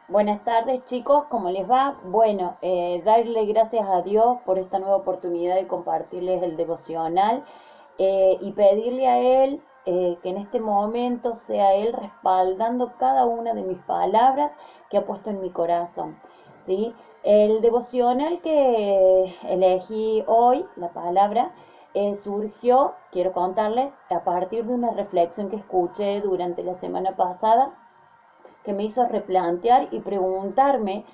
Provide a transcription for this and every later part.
Buenas tardes chicos, ¿cómo les va? Bueno, darle gracias a Dios por esta nueva oportunidad de compartirles el devocional y pedirle a Él que en este momento sea Él respaldando cada una de mis palabras que ha puesto en mi corazón. ¿Sí? El devocional que elegí hoy, la palabra, surgió, quiero contarles, a partir de una reflexión que escuché durante la semana pasada que me hizo replantear y preguntarme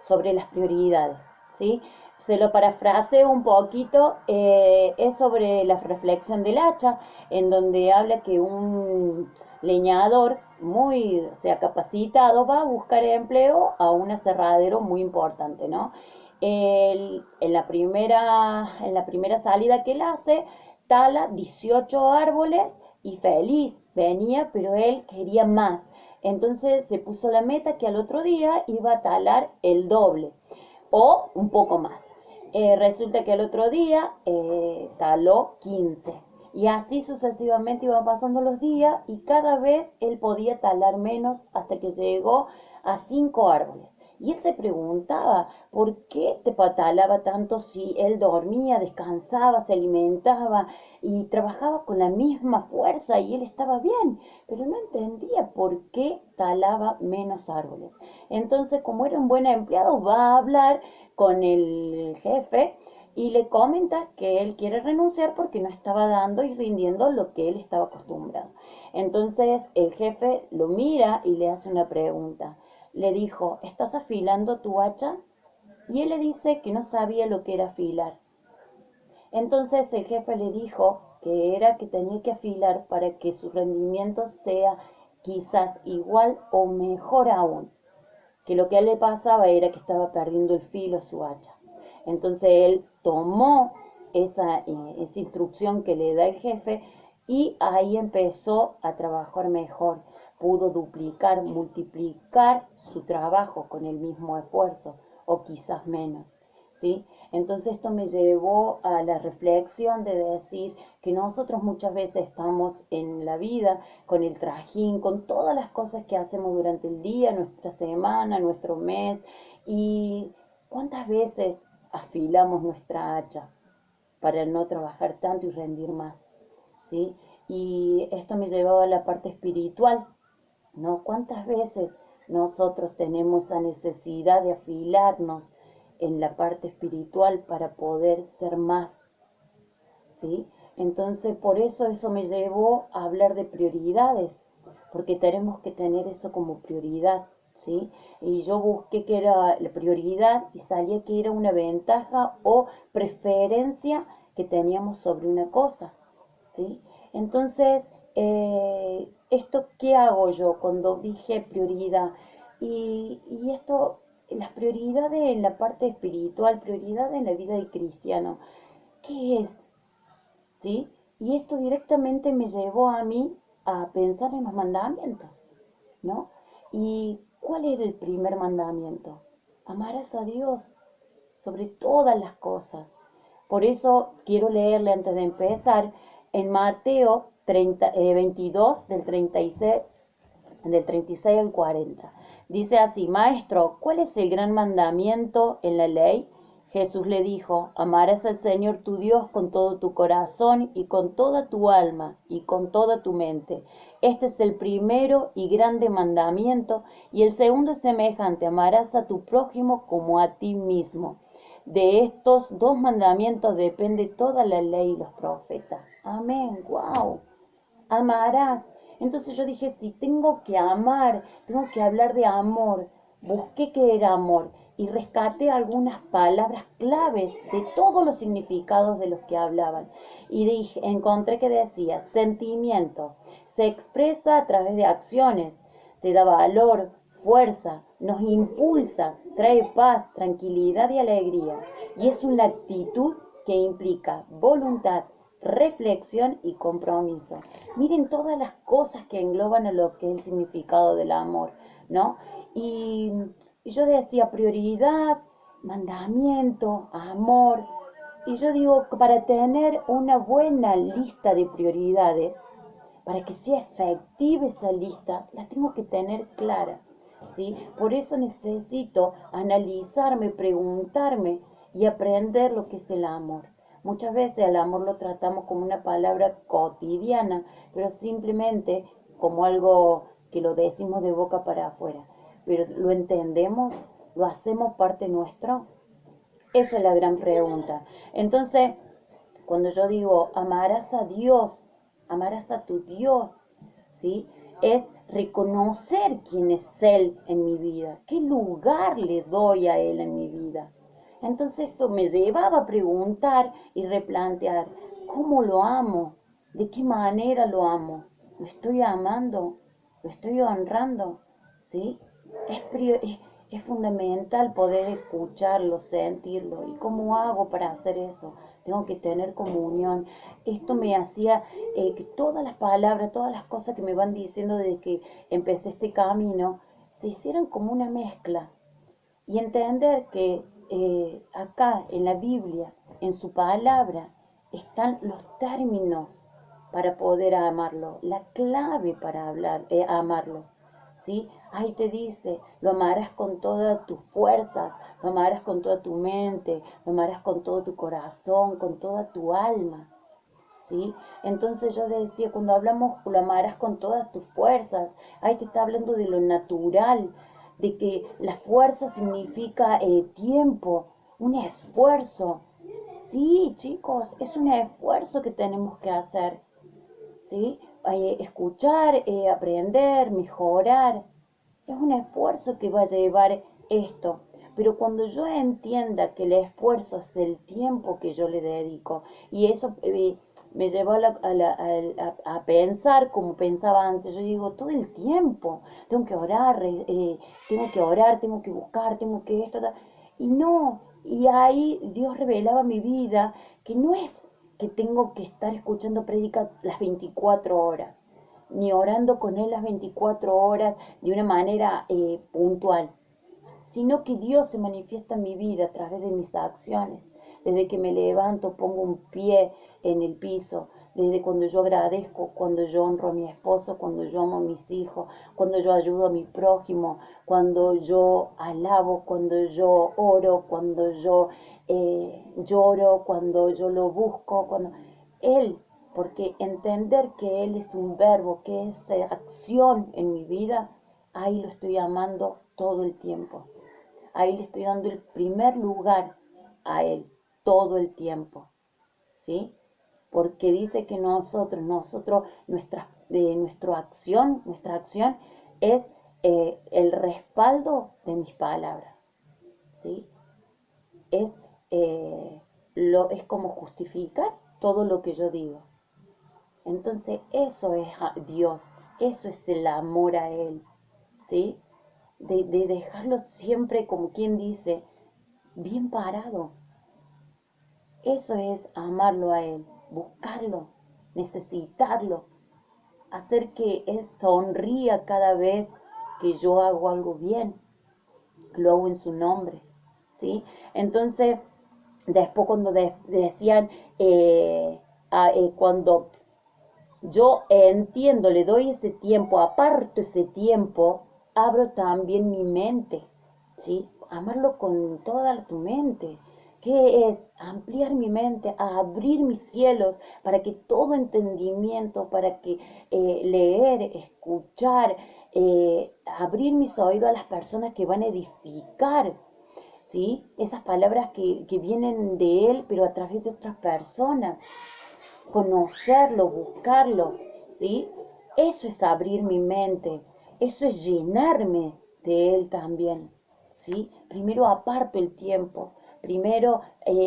sobre las prioridades, ¿sí? Se lo parafraseo un poquito, es sobre la reflexión del hacha, en donde habla que un leñador muy sea capacitado va a buscar empleo a un aserradero muy importante, ¿no? En la primera salida que él hace, tala 18 árboles y feliz venía, pero él quería más. Entonces se puso la meta que al otro día iba a talar el doble o un poco más. Resulta que al otro día taló 15. Y así sucesivamente iban pasando los días y cada vez él podía talar menos hasta que llegó a 5 árboles. Y él se preguntaba, ¿por qué te talaba tanto si él dormía, descansaba, se alimentaba y trabajaba con la misma fuerza y él estaba bien? Pero no entendía por qué talaba menos árboles. Entonces, como era un buen empleado, va a hablar con el jefe y le comenta que él quiere renunciar porque no estaba dando y rindiendo lo que él estaba acostumbrado. Entonces el jefe lo mira y le hace una pregunta. Le dijo, ¿estás afilando tu hacha? Y él le dice que no sabía lo que era afilar. Entonces el jefe le dijo que era que tenía que afilar para que su rendimiento sea quizás igual o mejor aún, que lo que a él le pasaba era que estaba perdiendo el filo a su hacha. Entonces él tomó esa instrucción que le da el jefe y ahí empezó a trabajar mejor. Pudo duplicar, multiplicar su trabajo con el mismo esfuerzo o quizás menos. ¿Sí? Entonces esto me llevó a la reflexión de decir que nosotros muchas veces estamos en la vida con el trajín, con todas las cosas que hacemos durante el día, nuestra semana, nuestro mes, y cuántas veces afilamos nuestra hacha para no trabajar tanto y rendir más, ¿sí? Y esto me llevaba a la parte espiritual, ¿no? ¿Cuántas veces nosotros tenemos esa necesidad de afilarnos en la parte espiritual para poder ser más, ¿sí? Entonces, por eso me llevó a hablar de prioridades, porque tenemos que tener eso como prioridad, ¿sí? Y yo busqué que era la prioridad y salía que era una ventaja o preferencia que teníamos sobre una cosa, ¿sí? Entonces, ¿esto qué hago yo cuando dije prioridad? Y esto, las prioridades en la parte espiritual, prioridad en la vida del cristiano, ¿qué es? ¿Sí? Y esto directamente me llevó a mí a pensar en los mandamientos, ¿no? ¿Y cuál era el primer mandamiento? Amarás a Dios sobre todas las cosas. Por eso quiero leerle antes de empezar en Mateo 22 del 36 al 40. Dice así, Maestro, ¿cuál es el gran mandamiento en la ley? Jesús le dijo, amarás al Señor tu Dios con todo tu corazón y con toda tu alma y con toda tu mente. Este es el primero y grande mandamiento, y el segundo es semejante, amarás a tu prójimo como a ti mismo. De estos dos mandamientos depende toda la ley y los profetas. Amén, wow. Amarás. Entonces yo dije, si tengo que amar, tengo que hablar de amor. Busqué qué era amor y rescaté algunas palabras claves de todos los significados de los que hablaban. Y dije, encontré que decía, sentimiento, se expresa a través de acciones, te da valor, fuerza, nos impulsa, trae paz, tranquilidad y alegría. Y es una actitud que implica voluntad, reflexión y compromiso. Miren todas las cosas que engloban a lo que es el significado del amor, ¿no? Y, y yo decía prioridad, mandamiento, amor. Y yo digo, para tener una buena lista de prioridades, para que sea efectiva esa lista, la tengo que tener clara. ¿sí? Por eso necesito analizarme, preguntarme y aprender lo que es el amor. Muchas veces el amor lo tratamos como una palabra cotidiana, pero simplemente como algo que lo decimos de boca para afuera. Pero ¿lo entendemos? ¿Lo hacemos parte nuestro? Esa es la gran pregunta. Entonces, cuando yo digo amarás a Dios, amarás a tu Dios, ¿sí? Es reconocer quién es Él en mi vida, qué lugar le doy a Él en mi vida. Entonces esto me llevaba a preguntar y replantear, ¿cómo lo amo? ¿De qué manera lo amo? ¿Lo estoy amando? ¿Lo estoy honrando? ¿Sí? Es fundamental poder escucharlo, sentirlo. ¿Y cómo hago para hacer eso? Tengo que tener comunión. Esto me hacía que todas las palabras, todas las cosas que me van diciendo desde que empecé este camino, se hicieran como una mezcla. Y entender que acá en la Biblia, en su palabra, están los términos para poder amarlo, la clave para amarlo. ¿Sí? Ahí te dice, lo amarás con todas tus fuerzas, lo amarás con toda tu mente, lo amarás con todo tu corazón, con toda tu alma. ¿Sí? Entonces yo decía, cuando hablamos, lo amarás con todas tus fuerzas, ahí te está hablando de lo natural, de que la fuerza significa tiempo, un esfuerzo. Sí, chicos, es un esfuerzo que tenemos que hacer. ¿Sí? Escuchar, aprender, mejorar. Es un esfuerzo que va a llevar esto. Pero cuando yo entienda que el esfuerzo es el tiempo que yo le dedico, y eso me llevó a pensar como pensaba antes, yo digo, todo el tiempo, tengo que orar, tengo que buscar, tengo que esto, y no, y ahí Dios revelaba mi vida, que no es que tengo que estar escuchando prédica las 24 horas, ni orando con Él las 24 horas de una manera puntual, sino que Dios se manifiesta en mi vida a través de mis acciones. Desde que me levanto, pongo un pie en el piso, desde cuando yo agradezco, cuando yo honro a mi esposo, cuando yo amo a mis hijos, cuando yo ayudo a mi prójimo, cuando yo alabo, cuando yo oro, cuando yo lloro, cuando yo lo busco, cuando Él, porque entender que Él es un verbo, que es acción en mi vida, ahí lo estoy amando todo el tiempo. Ahí le estoy dando el primer lugar a Él todo el tiempo, ¿sí? Porque dice que nuestra acción es el respaldo de mis palabras, ¿sí? Es, es como justificar todo lo que yo digo. Entonces eso es Dios, eso es el amor a Él, ¿sí? De dejarlo siempre, como quien dice, bien parado. Eso es amarlo a Él, buscarlo, necesitarlo, hacer que Él sonría cada vez que yo hago algo bien, que lo hago en su nombre, ¿sí? Entonces, después cuando decían, cuando yo entiendo, le doy ese tiempo, aparto ese tiempo, abro también mi mente, ¿sí? Amarlo con toda tu mente. ¿Qué es? Ampliar mi mente, abrir mis cielos para que todo entendimiento, para que leer, escuchar, abrir mis oídos a las personas que van a edificar, ¿sí? Esas palabras que vienen de Él, pero a través de otras personas, conocerlo, buscarlo, ¿sí? Eso es abrir mi mente, eso es llenarme de Él también, ¿sí? Primero aparto el tiempo, primero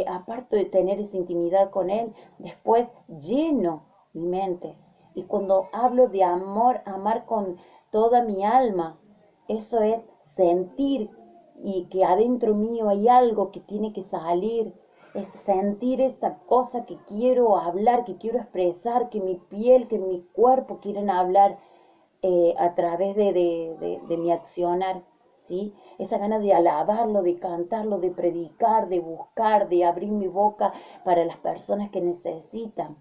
aparto de tener esa intimidad con Él, después lleno mi mente. Y cuando hablo de amor, amar con toda mi alma, eso es sentir y que adentro mío hay algo que tiene que salir, es sentir esa cosa que quiero hablar, que quiero expresar, que mi piel, que mi cuerpo quieren hablar a través de mi accionar, ¿sí? Esa gana de alabarlo, de cantarlo, de predicar, de buscar, de abrir mi boca para las personas que necesitan,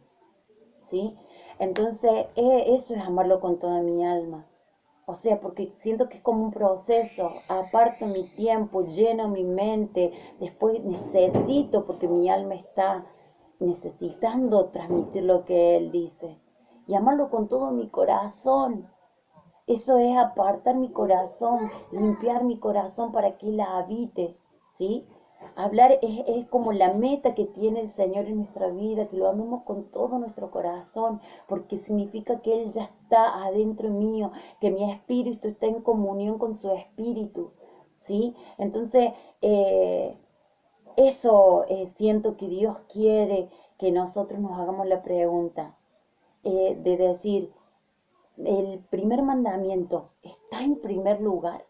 ¿sí? Entonces, eso es amarlo con toda mi alma. O sea, porque siento que es como un proceso, aparto mi tiempo, lleno mi mente, después necesito, porque mi alma está necesitando transmitir lo que Él dice. Y amarlo con todo mi corazón. Eso es apartar mi corazón, limpiar mi corazón para que Él habite, ¿sí? Hablar es como la meta que tiene el Señor en nuestra vida, que lo amemos con todo nuestro corazón, porque significa que Él ya está adentro mío, que mi espíritu está en comunión con su espíritu, ¿sí? Entonces, eso siento que Dios quiere que nosotros nos hagamos la pregunta de decir, el primer mandamiento está en primer lugar.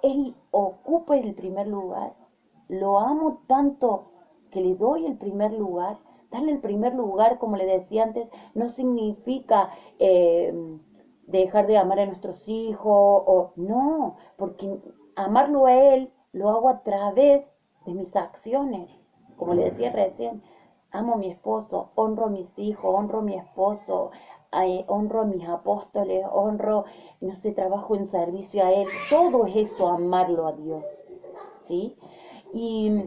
Él ocupa el primer lugar. Lo amo tanto que le doy el primer lugar. Darle el primer lugar, como le decía antes, no significa dejar de amar a nuestros hijos. No, porque amarlo a Él lo hago a través de mis acciones. Como le decía recién, amo a mi esposo, honro a mis hijos, honro a mi esposo, honro a mis apóstoles, honro, no sé, trabajo en servicio a Él. Todo es eso, amarlo a Dios, ¿sí? Y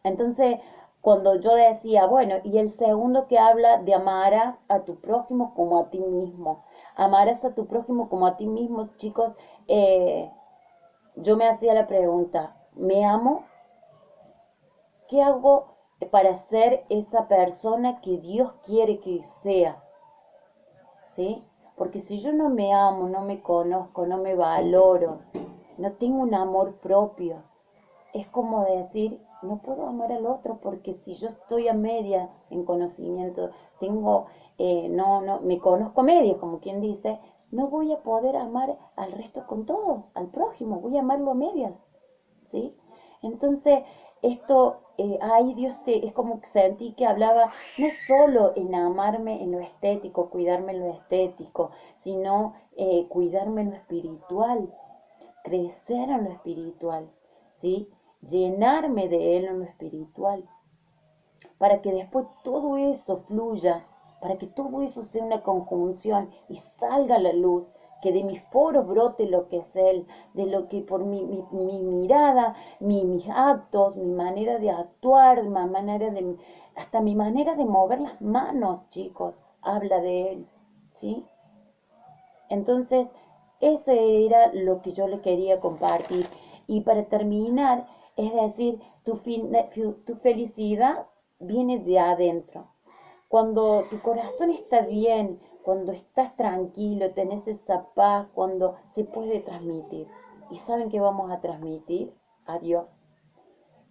entonces, cuando yo decía, bueno, y el segundo que habla de amarás a tu prójimo como a ti mismo. Amarás a tu prójimo como a ti mismo, chicos, yo me hacía la pregunta, ¿me amo? ¿Qué hago para ser esa persona que Dios quiere que sea? ¿Sí? Porque si yo no me amo, no me conozco, no me valoro, no tengo un amor propio, es como decir, no puedo amar al otro porque si yo estoy a media en conocimiento, tengo, no, me conozco a media, como quien dice, no voy a poder amar al resto con todo, al prójimo, voy a amarlo a medias, ¿sí? Entonces, esto, ahí Dios es como que sentí que hablaba no solo en amarme en lo estético, cuidarme en lo estético, sino cuidarme en lo espiritual, crecer en lo espiritual, ¿sí? Llenarme de Él en lo espiritual, para que después todo eso fluya, para que todo eso sea una conjunción y salga a la luz, que de mis poros brote lo que es Él, de lo que por mi mirada, mis actos, mi manera de actuar, hasta mi manera de mover las manos, chicos, habla de Él, ¿sí? Entonces, eso era lo que yo le quería compartir. Y para terminar, es decir, tu felicidad viene de adentro. Cuando tu corazón está bien, cuando estás tranquilo, tenés esa paz, cuando se puede transmitir. ¿Y saben qué vamos a transmitir? A Dios.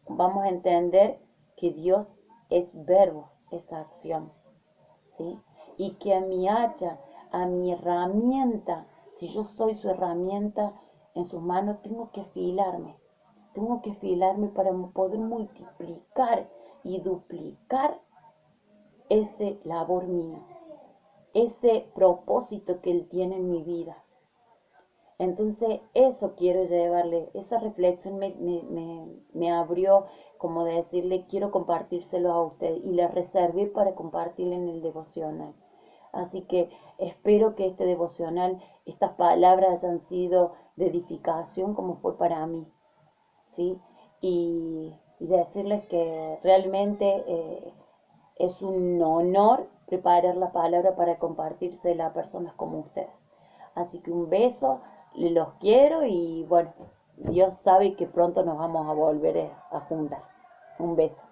Vamos a entender que Dios es verbo, es acción, ¿sí? Y que a mi hacha, a mi herramienta, si yo soy su herramienta en sus manos, tengo que afilarme para poder multiplicar y duplicar ese labor mío, ese propósito que Él tiene en mi vida. Entonces, eso quiero llevarle, esa reflexión me abrió como de decirle, quiero compartírselo a usted y la reservé para compartirle en el devocional. Así que espero que este devocional, estas palabras hayan sido de edificación como fue para mí, ¿sí? Y decirles que realmente es un honor preparar la palabra para compartírsela a personas como ustedes. Así que un beso, los quiero y bueno, Dios sabe que pronto nos vamos a volver a juntar. Un beso.